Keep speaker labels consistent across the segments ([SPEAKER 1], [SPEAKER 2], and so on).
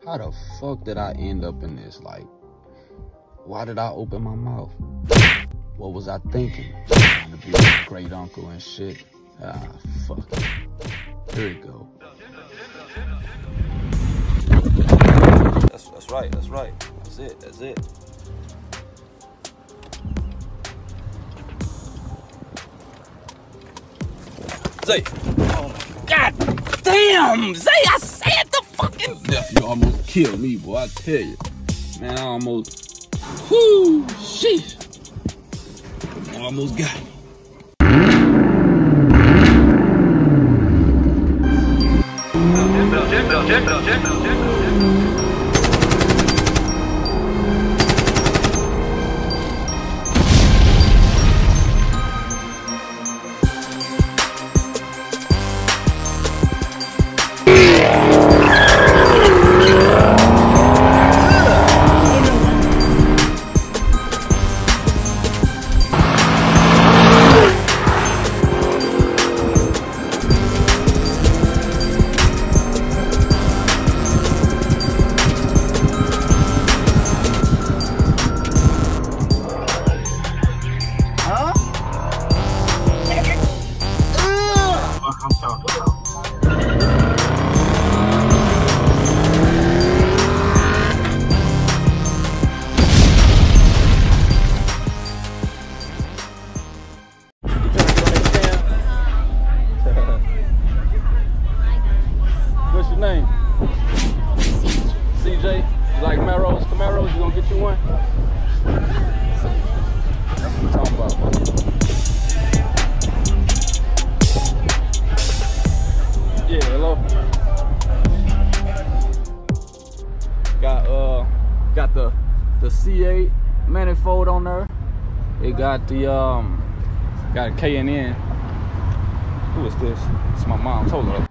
[SPEAKER 1] How the fuck did I end up in this? Like, why did I open my mouth? What was I thinking? Trying to be a great uncle and shit. Ah, fuck it. Here we go. That's right, that's right. That's it, that's it. Zay! Oh my god damn! Zay, I said the fucking nephew almost killed me, boy, I tell you. Man, I almost, whoo, shit. I almost got him. What's your name? CJ. You like Camaros? You gonna get you one? That's what I'm talking about. Yeah, hello. Got the C8 manifold on there. It got the got a K&N. Who is this? It's my mom's. Hold up.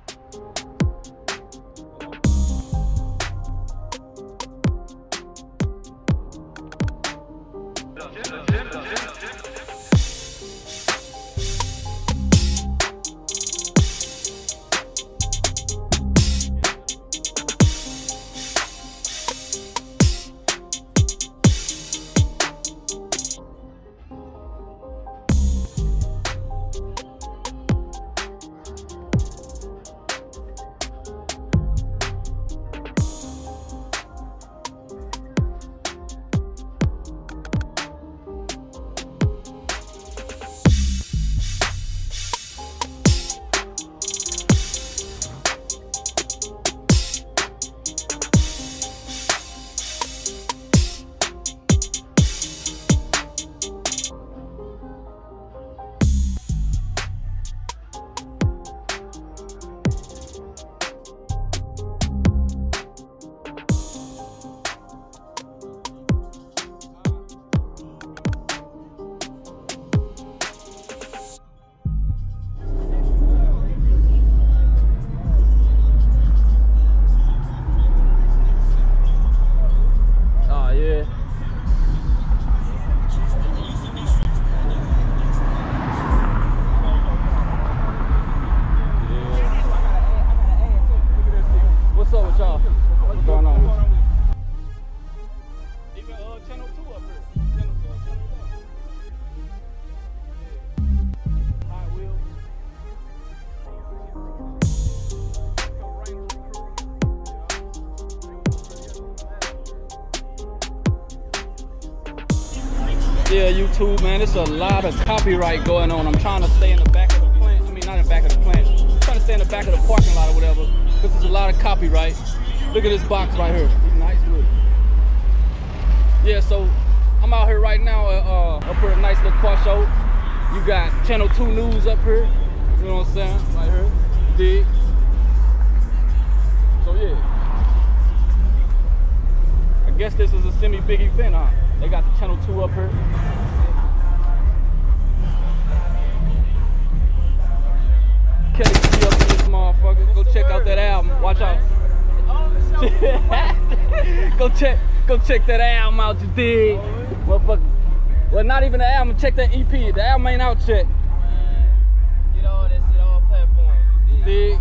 [SPEAKER 1] Yeah, YouTube, man, it's a lot of copyright going on. I'm trying to stay in the back of the plant. I mean, not in the back of the plant. I'm trying to stay in the back of the parking lot or whatever, because there's a lot of copyright. Look at this box right here. It's nice wood. Yeah, so I'm out here right now up here at a nice little car show. You got Channel 2 News up here. You know what I'm saying? Right here. Dig. So yeah. I guess this is a semi-big event, huh? They got the Channel 2 up here. Kelly G up in this motherfucker. Go check out that album. Watch out. Go check that album out, you dig? Motherfucker. Well, not even the album. Check that EP. The album ain't out yet. Get all that shit on platforms. You dig?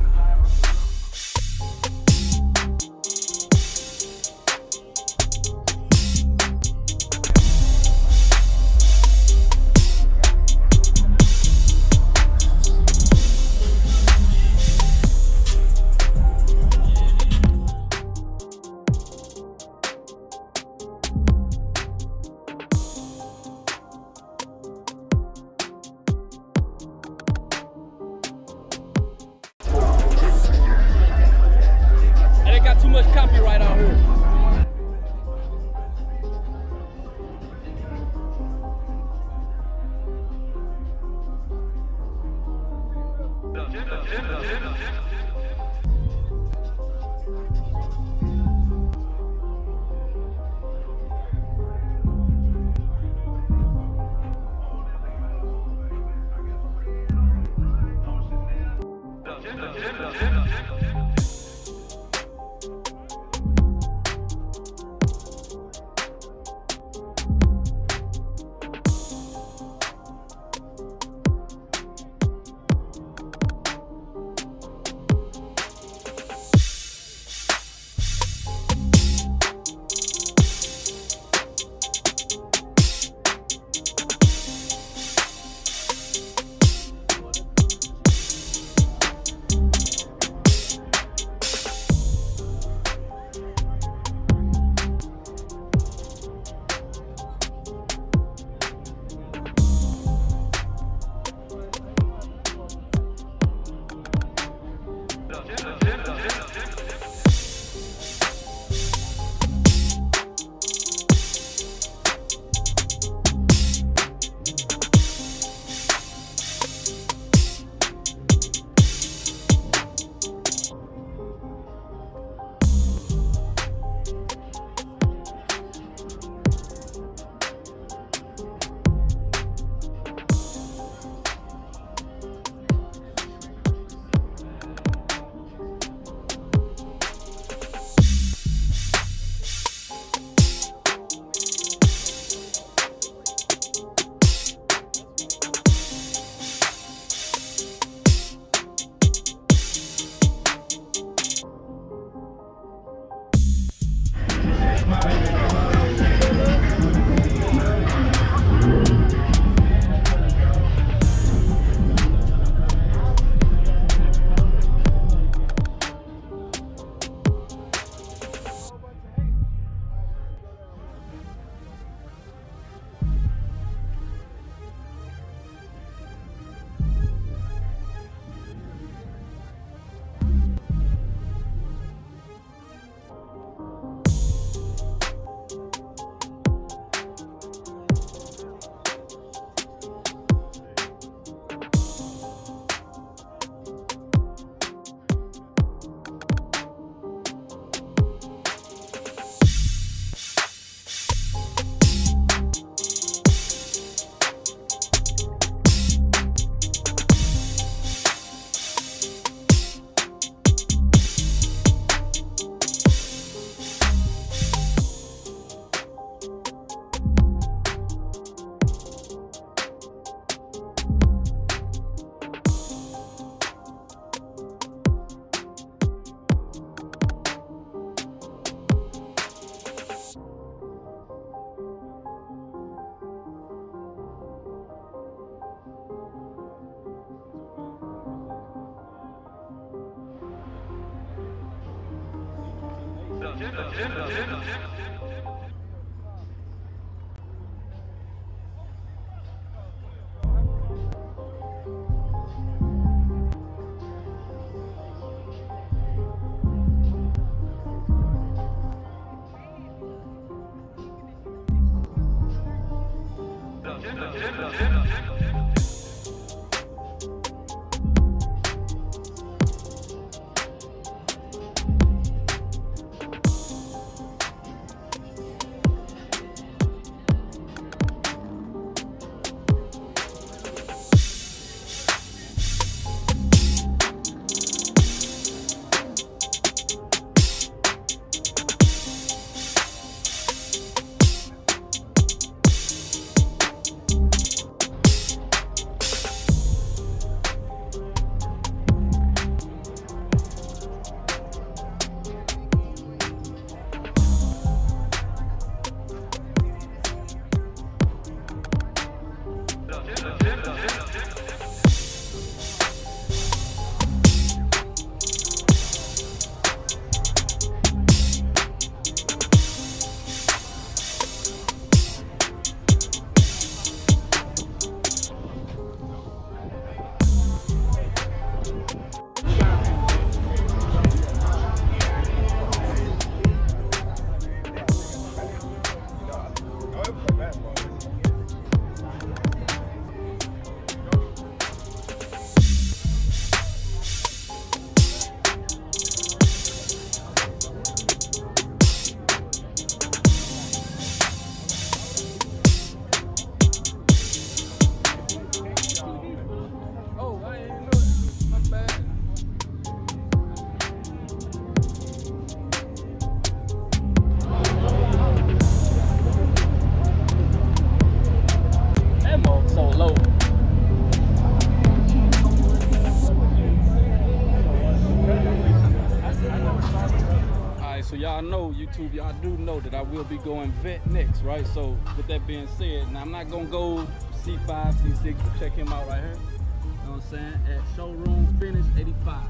[SPEAKER 1] So y'all know, YouTube, y'all do know that I will be going vet next, right? So with that being said, now I'm not gonna go C5, C6, but check him out right here. You know what I'm saying? At Showroom Finish 85.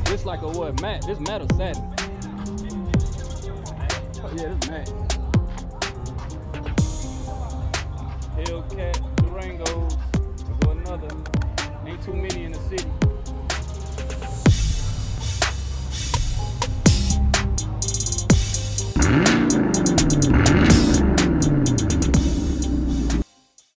[SPEAKER 1] This like a what? Matte. This matte or satin? Oh, yeah, this matte. Hellcat, Durangos, or another. Ain't too many in the city.